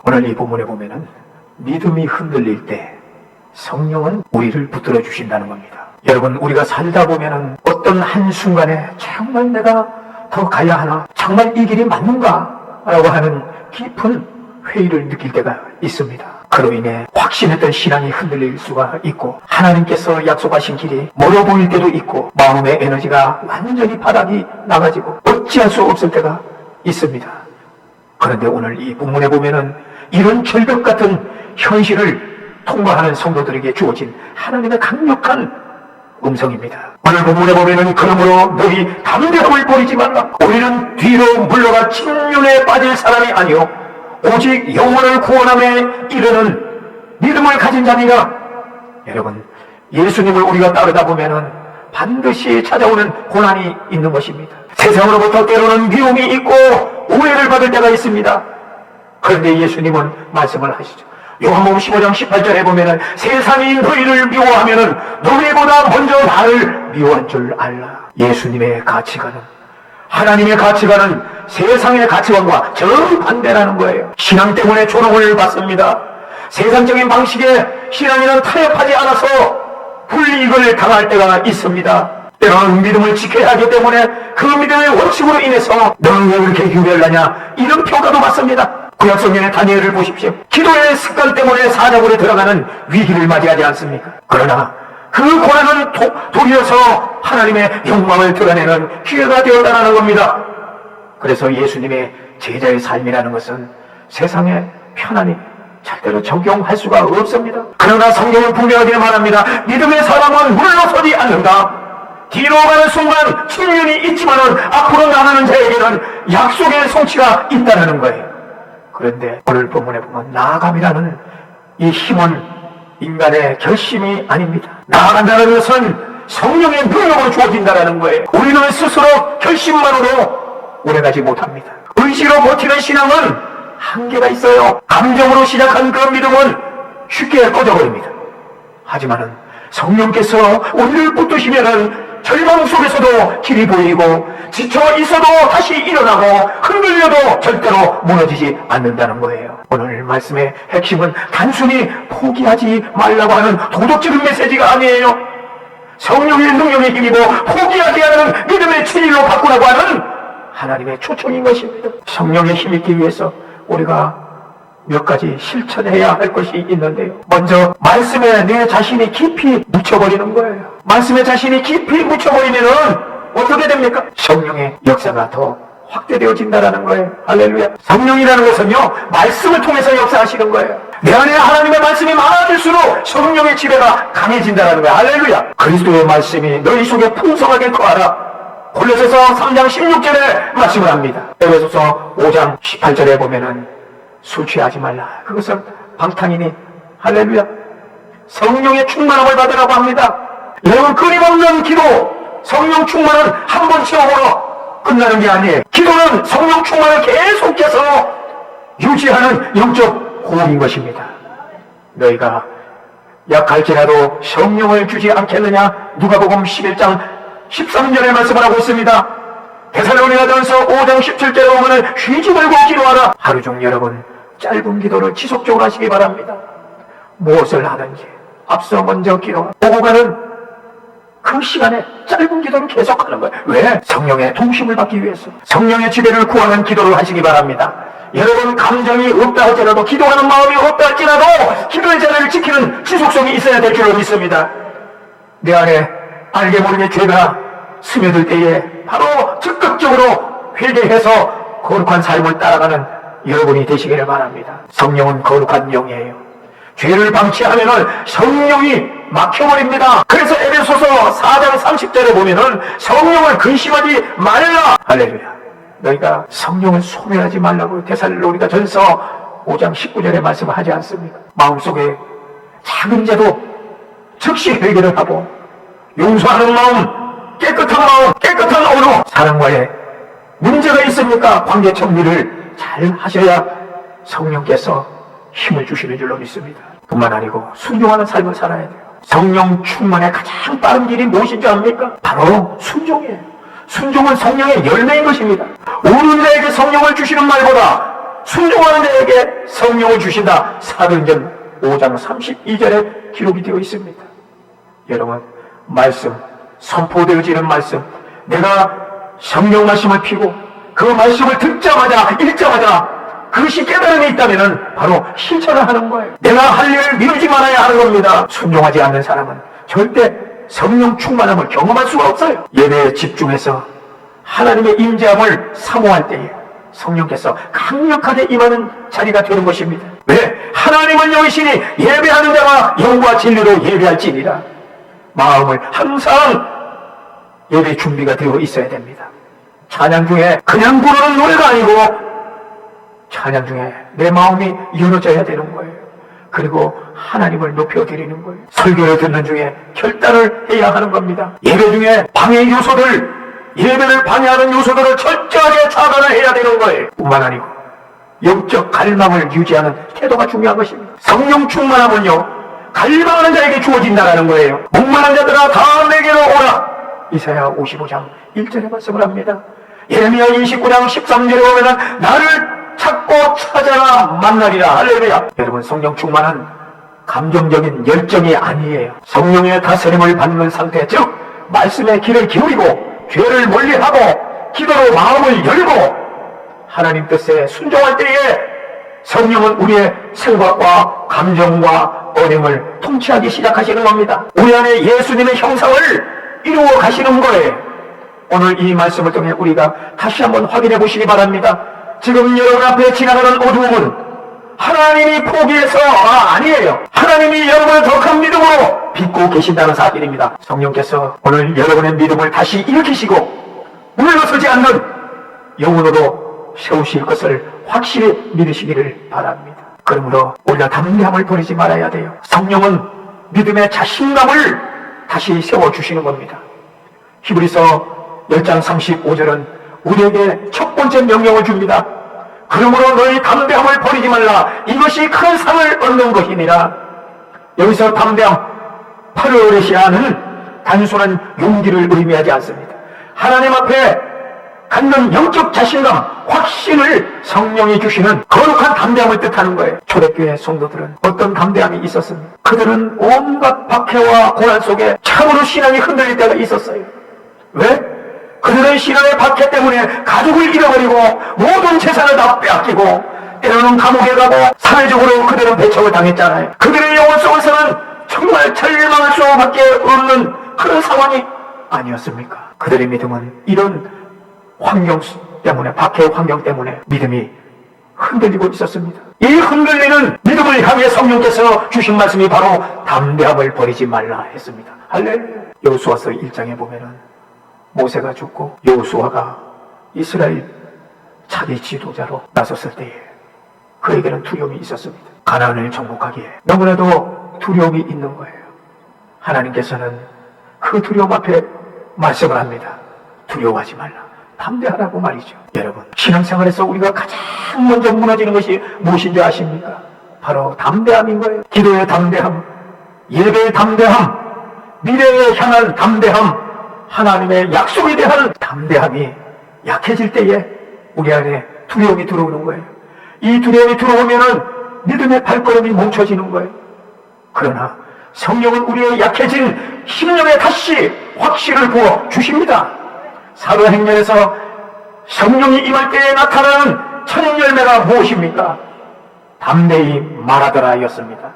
오늘 이 본문에 보면은 믿음이 흔들릴 때 성령은 우리를 붙들어 주신다는 겁니다. 여러분, 우리가 살다 보면은 어떤 한순간에 정말 내가 더 가야 하나? 정말 이 길이 맞는가? 라고 하는 깊은 회의를 느낄 때가 있습니다. 그로 인해 확신했던 신앙이 흔들릴 수가 있고, 하나님께서 약속하신 길이 멀어 보일 때도 있고, 마음의 에너지가 완전히 바닥이 나가지고 어찌할 수 없을 때가 있습니다. 그런데 오늘 이 본문에 보면은 이런 절벽 같은 현실을 통과하는 성도들에게 주어진 하나님의 강력한 음성입니다. 오늘 본문에 보면은 그러므로 너희 담대함을 버리지 말라. 우리는 뒤로 물러가 침륜에 빠질 사람이 아니요 오직 영혼을 구원함에 이르는 믿음을 가진 자니라. 여러분, 예수님을 우리가 따르다 보면은 반드시 찾아오는 고난이 있는 것입니다. 세상으로부터 때로는 미움이 있고 오해를 받을 때가 있습니다. 그런데 예수님은 말씀을 하시죠. 요한복음 15장 18절에 보면은 세상이 너희를 미워하면은 너희보다 먼저 나를 미워한 줄 알라. 예수님의 가치관은, 하나님의 가치관은 세상의 가치관과 정반대라는 거예요. 신앙 때문에 조롱을 받습니다. 세상적인 방식의 신앙에는 타협하지 않아서 불이익을 당할 때가 있습니다. 때로는 믿음을 지켜야 하기 때문에 그 믿음의 원칙으로 인해서 너는 왜 그렇게 유별나냐, 이런 평가도 받습니다. 구약성경의 다니엘을 보십시오. 기도의 습관 때문에 사자굴에 들어가는 위기를 맞이하지 않습니까? 그러나 그 고난은 도리어서 하나님의 영광을 드러내는 기회가 되었다는 겁니다. 그래서 예수님의 제자의 삶이라는 것은 세상의 편안히 절대로 적용할 수가 없습니다. 그러나 성경은 분명하게 말합니다. 믿음의 사람은 물러서지 않는다. 뒤로 가는 순간 침륜이 있지만은 앞으로 나가는 자에게는 약속의 성취가 있다는 거예요. 그런데 오늘 본문에 보면 나아감이라는 이 힘은 인간의 결심이 아닙니다. 나아간다는 것은 성령의 능력으로 주어진다는 거예요. 우리는 스스로 결심만으로 오래가지 못합니다. 의지로 버티는 신앙은 한계가 있어요. 감정으로 시작한 그 믿음은 쉽게 꺼져버립니다. 하지만은 성령께서 우리를 붙드시면은 절망 속에서도 길이 보이고 지쳐 있어도 다시 일어나고 흔들려도 절대로 무너지지 않는다는 거예요. 오늘 말씀의 핵심은 단순히 포기하지 말라고 하는 도덕적인 메시지가 아니에요. 성령의 능력에 힘입어 포기하지 않는 믿음의 체질로 바꾸라고 하는 하나님의 초청인 것입니다. 성령에 힘입기 위해서 우리가 몇 가지 실천해야 할 것이 있는데요. 먼저 말씀에 내 자신이 깊이 묻혀버리는 거예요. 말씀에 자신이 깊이 묻혀버리면은 어떻게 됩니까? 성령의 역사가 더 확대되어진다는 거예요. 할렐루야. 성령이라는 것은요, 말씀을 통해서 역사하시는 거예요. 내 안에 하나님의 말씀이 많아질수록 성령의 지배가 강해진다는 거예요. 할렐루야. 그리스도의 말씀이 너희 속에 풍성하게 거하라. 골로새서 3장 16절에 말씀을 합니다. 에베소서 5장 18절에 보면은 술 취하지 말라. 그것은 방탕이니. 할렐루야. 성령의 충만함을 받으라고 합니다. 여러분, 끊임없는 기도, 성령 충만은 한 번 체험으로 끝나는 게 아니에요. 기도는 성령 충만을 계속해서 유지하는 영적 호흡인 것입니다. 너희가 약할지라도 성령을 주지 않겠느냐? 누가복음 11장 13절에 말씀을 하고 있습니다. 데살로니가전서 5장 17절에 보면 쉬지 말고 기도하라. 하루 중 여러분 짧은 기도를 지속적으로 하시기 바랍니다. 무엇을 하든지 앞서 먼저 기도, 오고 가는 그 시간에 짧은 기도를 계속하는 거예요. 왜? 성령의 통심을 받기 위해서, 성령의 지배를 구하는 기도를 하시기 바랍니다. 여러분, 감정이 없다 할지라도, 기도하는 마음이 없다 할지라도 기도의 자리를 지키는 지속성이 있어야 될 줄로 믿습니다. 내 안에 알게 모르게 죄가 스며들 때에 바로 적극적으로 회개해서 거룩한 삶을 따라가는 여러분이 되시기를 바랍니다. 성령은 거룩한 영이에요. 죄를 방치하면은 성령이 막혀버립니다. 그래서 에베소서 4장 30절에 보면은 성령을 근심하지 말라. 할렐루야. 너희가 성령을 소멸하지 말라고 데살로니가전서 5장 19절에 말씀하지 않습니까? 마음속에 작은 죄도 즉시 회개를 하고 용서하는 마음, 깨끗한 마음, 깨끗한 언어, 사랑과의 문제가 있습니까? 관계 정리를 잘 하셔야 성령께서 힘을 주시는 줄로 믿습니다. 뿐만 아니고 순종하는 삶을 살아야 돼요. 성령 충만의 가장 빠른 길이 무엇인지 압니까? 바로 순종이에요. 순종은 성령의 열매인 것입니다. 오는 자에게 성령을 주시는 말보다 순종하는 자에게 성령을 주신다. 사도행전 5장 32절에 기록이 되어 있습니다. 여러분, 말씀, 선포되어지는 말씀, 내가 성령 말씀을 피고 그 말씀을 듣자마자 읽자마자 그것이 깨달음이 있다면 바로 실천을 하는 거예요. 내가 할 일을 미루지 말아야 하는 겁니다. 순종하지 않는 사람은 절대 성령 충만함을 경험할 수가 없어요. 예배에 집중해서 하나님의 임재함을 사모할 때에 성령께서 강력하게 임하는 자리가 되는 것입니다. 왜? 하나님은 여기시니 예배하는 자가 영과 진리로 예배할지니라. 마음을 항상 예배 준비가 되어 있어야 됩니다. 찬양 중에 그냥 부르는 노래가 아니고 찬양 중에 내 마음이 열어져야 되는 거예요. 그리고 하나님을 높여드리는 거예요. 설교를 듣는 중에 결단을 해야 하는 겁니다. 예배 중에 방해 요소들, 예배를 방해하는 요소들을 철저하게 차단을 해야 되는 거예요. 뿐만 아니고 영적 갈망을 유지하는 태도가 중요한 것입니다. 성령 충만함은요, 갈망하는 자에게 주어진다는 거예요. 목마른 자들아 다 내게로 오라. 이사야 55장 1절에 말씀을 합니다. 예레미야 29장 13절에 보면은 나를 찾고 찾아라 만나리라. 할렐루야. 여러분, 성령 충만한 감정적인 열정이 아니에요. 성령의 다스림을 받는 상태, 즉 말씀의 귀를 기울이고 죄를 멀리하고 기도로 마음을 열고 하나님 뜻에 순종할 때에 성령은 우리의 생각과 감정과 언행을 통치하기 시작하시는 겁니다. 우리 안에 예수님의 형상을 이루어 가시는 거예요. 오늘 이 말씀을 통해 우리가 다시 한번 확인해 보시기 바랍니다. 지금 여러분 앞에 지나가는 어두움은 하나님이 포기해서 아니에요. 하나님이 여러분을 더 큰 믿음으로 빚고 계신다는 사실입니다. 성령께서 오늘 여러분의 믿음을 다시 일으키시고 물러서지 않는 영혼으로 세우실 것을 확실히 믿으시기를 바랍니다. 그러므로 오히려 담대함을 버리지 말아야 돼요. 성령은 믿음의 자신감을 다시 세워주시는 겁니다. 히브리서 10장 35절은 우리에게 첫 번째 명령을 줍니다. 그러므로 너희 담대함을 버리지 말라. 이것이 큰 상을 얻는 것이니라. 여기서 담대함, 파르레시아는 단순한 용기를 의미하지 않습니다. 하나님 앞에 갖는 영적 자신감, 확신을 성령이 주시는 거룩한 담대함을 뜻하는 거예요. 초대교회 성도들은 어떤 담대함이 있었습니까? 그들은 온갖 박해와 고난 속에 참으로 신앙이 흔들릴 때가 있었어요. 왜? 그들은 신앙의 박해 때문에 가족을 잃어버리고 모든 재산을 다 빼앗기고 때로는 감옥에 가고 사회적으로 그들은 배척을 당했잖아요. 그들의 영혼 속에서는 정말 절망할 수밖에 없는 그런 상황이 아니었습니까? 그들의 믿음은 이런 환경 때문에, 박해의 환경 때문에 믿음이 흔들리고 있었습니다. 이 흔들리는 믿음을 향해 성령께서 주신 말씀이 바로 담대함을 버리지 말라 했습니다. 할렐루야. 여호수아서 1장에 보면은 모세가 죽고 여호수아가 이스라엘 차기 지도자로 나섰을 때에 그에게는 두려움이 있었습니다. 가나안을 정복하기에 너무나도 두려움이 있는 거예요. 하나님께서는 그 두려움 앞에 말씀을 합니다. 두려워하지 말라. 담대하라고 말이죠. 여러분, 신앙생활에서 우리가 가장 먼저 무너지는 것이 무엇인지 아십니까? 바로 담대함인 거예요. 기도의 담대함, 예배의 담대함, 미래에 향한 담대함, 하나님의 약속에 대한 담대함이 약해질 때에 우리 안에 두려움이 들어오는 거예요. 이 두려움이 들어오면은 믿음의 발걸음이 멈춰지는 거예요. 그러나 성령은 우리의 약해진 심령에 다시 확신을 부어 주십니다. 사도행전에서 성령이 임할 때에 나타나는 첫 열매가 무엇입니까? 담대히 말하더라 였습니다.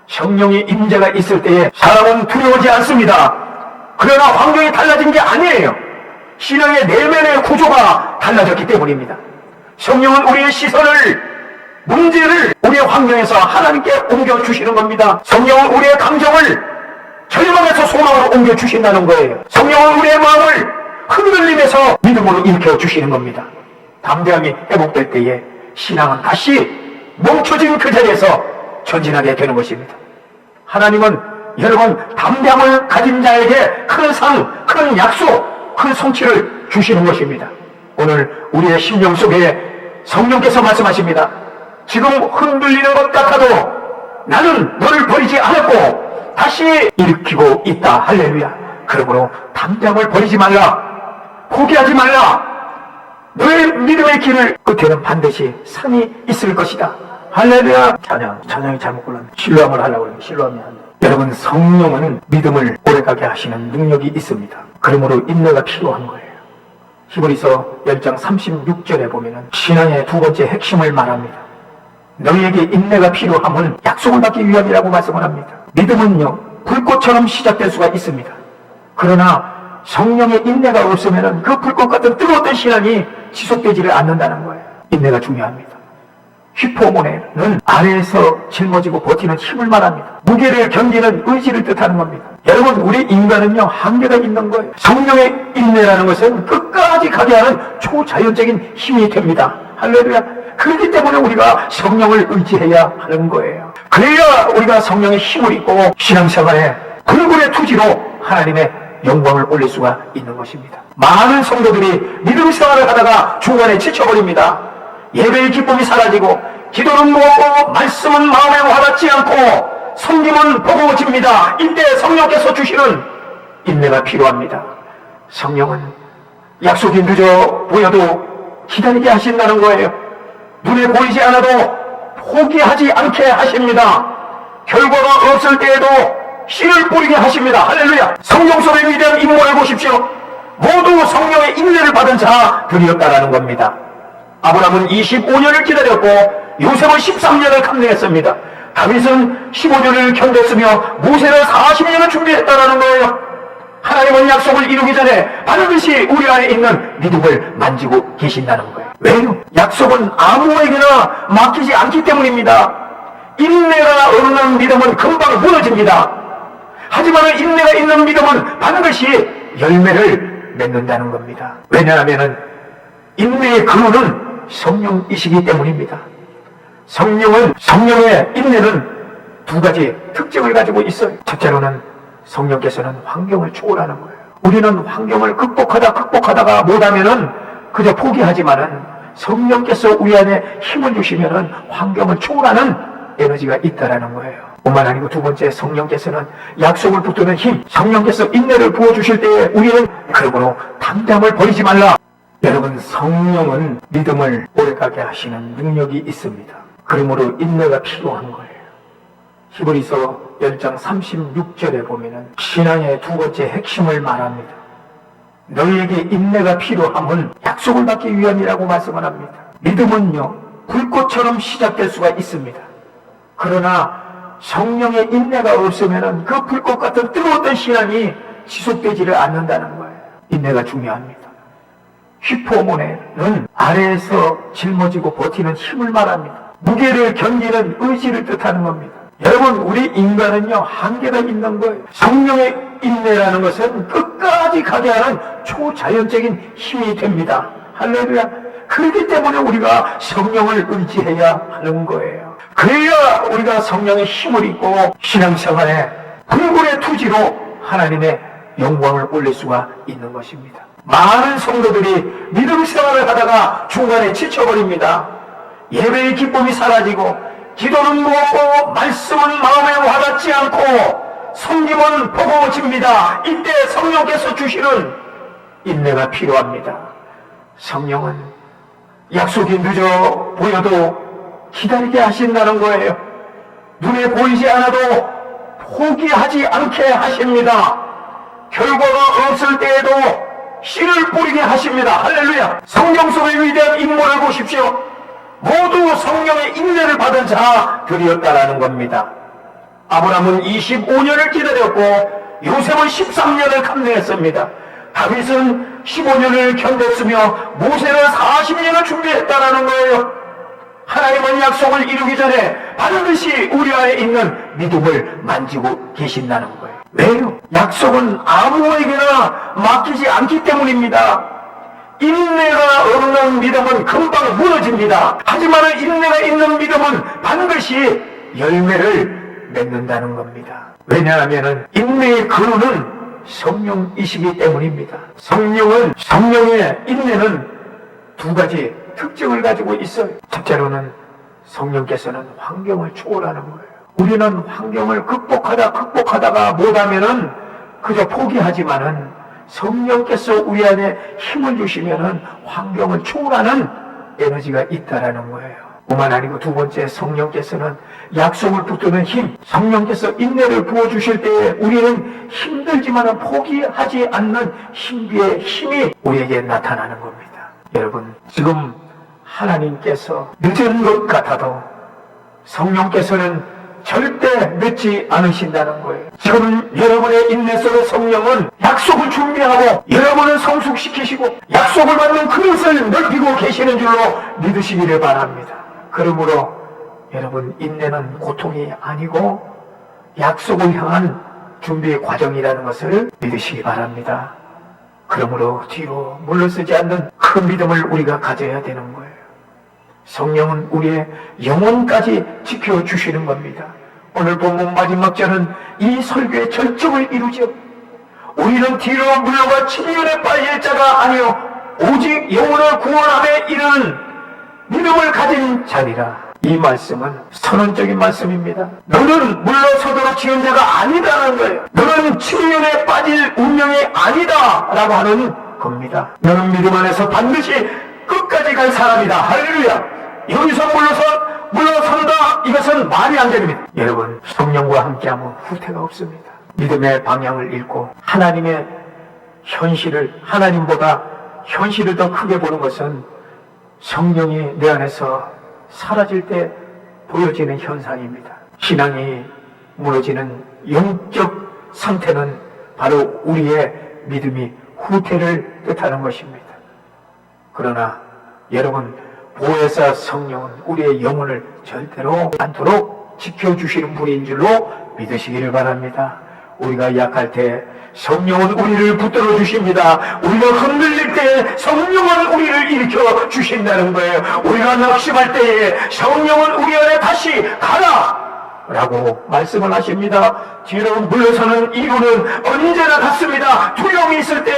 성령이 임재가 있을 때에 사람은 두려워하지 않습니다. 그러나 환경이 달라진 게 아니에요. 신앙의 내면의 구조가 달라졌기 때문입니다. 성령은 우리의 시선을, 문제를 우리의 환경에서 하나님께 옮겨주시는 겁니다. 성령은 우리의 감정을 절망에서 소망으로 옮겨주신다는 거예요. 성령은 우리의 마음을 흔들림에서 믿음으로 일으켜주시는 겁니다. 담대함이 회복될 때에 신앙은 다시 멈춰진 그 자리에서 전진하게 되는 것입니다. 하나님은 여러분, 담대함을 가진 자에게 큰 상, 큰 약속, 큰 성취를 주시는 것입니다. 오늘 우리의 심령 속에 성령께서 말씀하십니다. 지금 흔들리는 것 같아도 나는 너를 버리지 않았고 다시 일으키고 있다. 할렐루야. 그러므로 담대함을 버리지 말라. 포기하지 말라. 너의 믿음의 길을 끝에는 반드시 산이 있을 것이다. 할렐루야. 찬양이 잘못 골랐네. 실로암을 하려고 그러면 실로암이 안 돼. 여러분, 성령은 믿음을 오래가게 하시는 능력이 있습니다. 그러므로 인내가 필요한 거예요. 히브리서 10장 36절에 보면은 신앙의 두 번째 핵심을 말합니다. 너희에게 인내가 필요함은 약속을 받기 위함이라고 말씀을 합니다. 믿음은요, 불꽃처럼 시작될 수가 있습니다. 그러나 성령의 인내가 없으면 그 불꽃 같은 뜨거웠던 신앙이 지속되지를 않는다는 거예요. 인내가 중요합니다. 휘포모네는 아래에서 짊어지고 버티는 힘을 말합니다. 무게를 견디는 의지를 뜻하는 겁니다. 여러분, 우리 인간은요, 한계가 있는 거예요. 성령의 인내라는 것은 끝까지 가게 하는 초자연적인 힘이 됩니다. 할렐루야. 그렇기 때문에 우리가 성령을 의지해야 하는 거예요. 그래야 우리가 성령의 힘을 입고 신앙생활에 불굴의 투지로 하나님의 영광을 올릴 수가 있는 것입니다. 많은 성도들이 믿음 생활을 하다가 중간에 지쳐버립니다. 예배의 기쁨이 사라지고 기도는 무엇고 말씀은 마음에 와닿지 않고 섬김은 버거워집니다. 이때 성령께서 주시는 인내가 필요합니다. 성령은 약속이 늦어 보여도 기다리게 하신다는 거예요. 눈에 보이지 않아도 포기하지 않게 하십니다. 결과가 없을 때에도 씨를 뿌리게 하십니다. 할렐루야. 성령 속의 위대한 임무를 보십시오. 모두 성령의 인내를 받은 자들이었다라는 겁니다. 아브라함은 25년을 기다렸고 요셉은 13년을 감내했습니다. 다윗은 15년을 견뎠으며 모세는 40년을 준비했다라는 거예요. 하나님은 약속을 이루기 전에 반드시 우리 안에 있는 믿음을 만지고 계신다는 거예요. 왜요? 약속은 아무에게나 맡기지 않기 때문입니다. 인내가 없는 믿음은 금방 무너집니다. 하지만 인내가 있는 믿음은 반드시 열매를 맺는다는 겁니다. 왜냐하면 인내의 근원은 성령이시기 때문입니다. 성령의 인내는 두 가지 특징을 가지고 있어요. 첫째로는 성령께서는 환경을 초월하는 거예요. 우리는 환경을 극복하다가 못하면은 그저 포기하지만은 성령께서 우리 안에 힘을 주시면은 환경을 초월하는 에너지가 있다라는 거예요. 뿐만 아니고 두 번째, 성령께서는 약속을 붙드는 힘, 성령께서 인내를 부어주실 때에 우리는 그러므로 담담을 버리지 말라. 여러분, 성령은 믿음을 오래가게 하시는 능력이 있습니다. 그러므로 인내가 필요한 거예요. 히브리서 10장 36절에 보면은 신앙의 두 번째 핵심을 말합니다. 너희에게 인내가 필요함은 약속을 받기 위함이라고 말씀을 합니다. 믿음은요, 불꽃처럼 시작될 수가 있습니다. 그러나 성령의 인내가 없으면 그 불꽃 같은 뜨거웠던 신앙이 지속되지를 않는다는 거예요. 인내가 중요합니다. 휘포모네는 아래에서 짊어지고 버티는 힘을 말합니다. 무게를 견디는 의지를 뜻하는 겁니다. 여러분, 우리 인간은요, 한계가 있는 거예요. 성령의 인내라는 것은 끝까지 가게 하는 초자연적인 힘이 됩니다. 할렐루야. 그렇기 때문에 우리가 성령을 의지해야 하는 거예요. 그래야 우리가 성령의 힘을 입고 신앙생활에 불굴의 투지로 하나님의 영광을 올릴 수가 있는 것입니다. 많은 성도들이 믿음 생활을 하다가 중간에 지쳐버립니다. 예배의 기쁨이 사라지고 기도는 무엇고 말씀은 마음에 와닿지 않고 섬김은 버거워집니다. 이때 성령께서 주시는 인내가 필요합니다. 성령은 약속이 늦어 보여도 기다리게 하신다는 거예요. 눈에 보이지 않아도 포기하지 않게 하십니다. 결과가 없을 때에도 씨를 뿌리게 하십니다. 할렐루야. 성령 속의 위대한 임무를 보십시오. 모두 성령의 인내를 받은 자들이었다라는 겁니다. 아브라함은 25년을 기다렸고 요셉은 13년을 감내했습니다. 다윗은 15년을 견뎠으며 모세는 40년을 준비했다라는 거예요. 하나님은 약속을 이루기 전에 반드시 우리 안에 있는 믿음을 만지고 계신다는 거예요. 왜요? 약속은 아무에게나 맡기지 않기 때문입니다. 인내가 없는 믿음은 금방 무너집니다. 하지만 인내가 있는 믿음은 반드시 열매를 맺는다는 겁니다. 왜냐하면 인내의 근원은 성령이시기 때문입니다. 성령의 인내는 두 가지 특징을 가지고 있어요. 첫째로는 성령께서는 환경을 초월하는 거예요. 우리는 환경을 극복하다가 못하면은 그저 포기하지만은 성령께서 우리 안에 힘을 주시면은 환경을 초월하는 에너지가 있다라는 거예요. 뿐만 아니고 두 번째, 성령께서는 약속을 붙드는 힘, 성령께서 인내를 부어주실 때에 우리는 힘들지만 포기하지 않는 신비의 힘이 우리에게 나타나는 겁니다. 여러분, 지금 하나님께서 늦은 것 같아도 성령께서는 절대 늦지 않으신다는 거예요. 지금 여러분의 인내 속에 성령은 약속을 준비하고 여러분을 성숙시키시고 약속을 받는 그릇을 넓히고 계시는 줄로 믿으시기를 바랍니다. 그러므로 여러분, 인내는 고통이 아니고 약속을 향한 준비의 과정이라는 것을 믿으시기 바랍니다. 그러므로 뒤로 물러서지 않는 큰 믿음을 우리가 가져야 되는 거예요. 성령은 우리의 영혼까지 지켜주시는 겁니다. 오늘 본문 마지막 절은 이 설교의 절정을 이루죠. 우리는 뒤로 물러가 침륜에 빠질 자가 아니요 오직 영혼을 구원함에 이르는 믿음을 가진 자니라. 이 말씀은 선언적인 말씀입니다. 너는 물러서도록 지은 자가 아니다라는 거예요. 너는 침륜에 빠질 운명이 아니다 라고 하는 겁니다. 너는 믿음 안에서 반드시 끝까지 갈 사람이다. 할렐루야. 여기서 물러선다, 이것은 말이 안 됩니다. 여러분, 성령과 함께하면 후퇴가 없습니다. 믿음의 방향을 잃고 하나님의 현실을, 하나님보다 현실을 더 크게 보는 것은 성령이 내 안에서 사라질 때 보여지는 현상입니다. 신앙이 무너지는 영적 상태는 바로 우리의 믿음이 후퇴를 뜻하는 것입니다. 그러나 여러분, 보혜사 성령은 우리의 영혼을 절대로 않도록 지켜주시는 분인 줄로 믿으시기를 바랍니다. 우리가 약할 때 성령은 우리를 붙들어 주십니다. 우리가 흔들릴 때 성령은 우리를 일으켜 주신다는 거예요. 우리가 낙심할 때에 성령은 우리 안에 다시 가라! 라고 말씀을 하십니다. 뒤로 물러서는 이유는 언제나 같습니다. 두려움이 있을 때,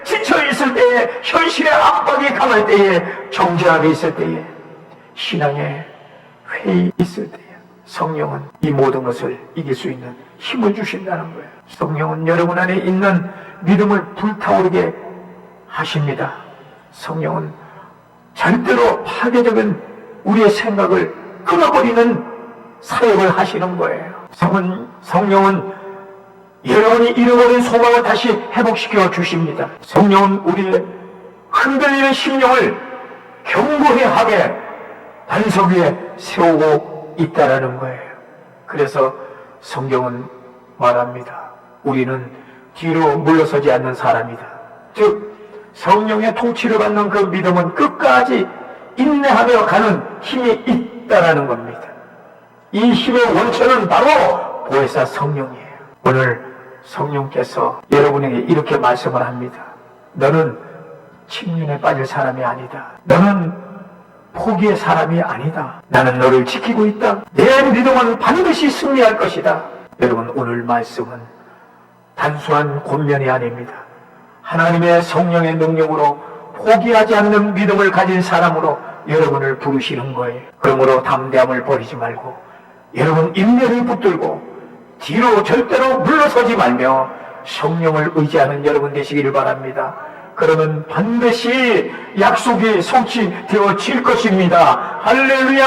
지쳐있을 때에, 현실의 압박이 강할 때에, 정죄함이 있을 때에, 신앙의 회의 있을 때에 성령은 이 모든 것을 이길 수 있는 힘을 주신다는 거예요. 성령은 여러분 안에 있는 믿음을 불타오르게 하십니다. 성령은 절대로 파괴적인 우리의 생각을 끊어버리는 사역을 하시는 거예요. 성령은 여러분이 잃어버린 소망을 다시 회복시켜 주십니다. 성령은 우리의 흔들리는 심령을 견고히 하게 반석 위에 세우고 있다라는 거예요. 그래서 성경은 말합니다. 우리는 뒤로 물러서지 않는 사람이다. 즉 성령의 통치를 받는 그 믿음은 끝까지 인내하며 가는 힘이 있다라는 겁니다. 이 힘의 원천은 바로 보혜사 성령이에요. 오늘 성령께서 여러분에게 이렇게 말씀을 합니다. 너는 침륜에 빠질 사람이 아니다. 너는 포기의 사람이 아니다. 나는 너를 지키고 있다. 내 믿음은 반드시 승리할 것이다. 여러분, 오늘 말씀은 단순한 권면이 아닙니다. 하나님의 성령의 능력으로 포기하지 않는 믿음을 가진 사람으로 여러분을 부르시는 거예요. 그러므로 담대함을 버리지 말고 여러분 인내를 붙들고 뒤로 절대로 물러서지 말며 성령을 의지하는 여러분 되시기를 바랍니다. 그러면 반드시 약속이 성취되어질 것입니다. 할렐루야!